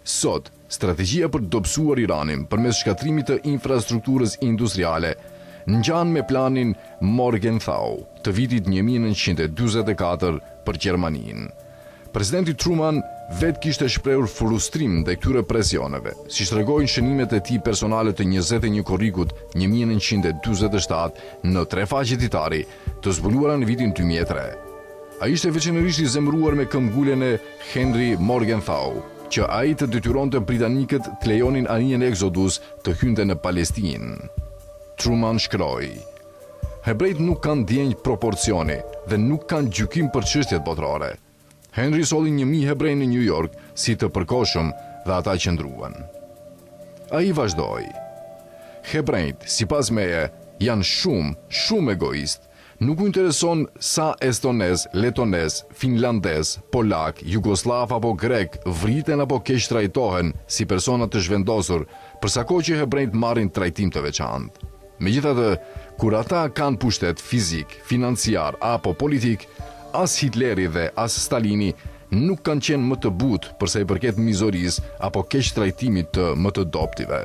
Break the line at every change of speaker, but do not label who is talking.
Sot, strategjia për të dobësuar Iranin përmes shkatrimit të infrastrukturës industriale ngjan me planin Morgenthau të vitit 1944 për Gjermaninë. Presidenti Truman vetë kishte shprehur frustrim ndaj këtyre presioneve, siç tregojnë shënimet e tij personale të 21 korrikut 1947 në 3 faqe ditari të zbuluara në vitin 2003. Ai ishte veçanërisht i zemëruar me këmbguljen e Henry Morgenthau, që ai të detyronte britanikët të lejonin anijën e Exodus të hynte në Palestinë. Truman shkroi: "Hebrejt nuk kanë ndjenjë proporcioni dhe nuk kanë gjykim për çështjet botërore. Henry solli 1000 hebrej në New York si të përkohshëm dhe ata qëndruan." Ai vazhdoi: "Hebrejt, sipas meje, janë shumë egoist. Nuk u intereson sa estonez, letonez, finlandez, polak, jugoslav apo grek vriten apo keq trajtohen si persona të zhvendosur, përsa kohë që hebrejt marrin trajtim të veçantë. Megjithatë, kur ata kanë pushtet fizik, financiar apo politik, as Hitleri dhe as Stalini nuk kanë qenë më të butë përsa i përket mizorisë apo keq trajtimit të më të doptive."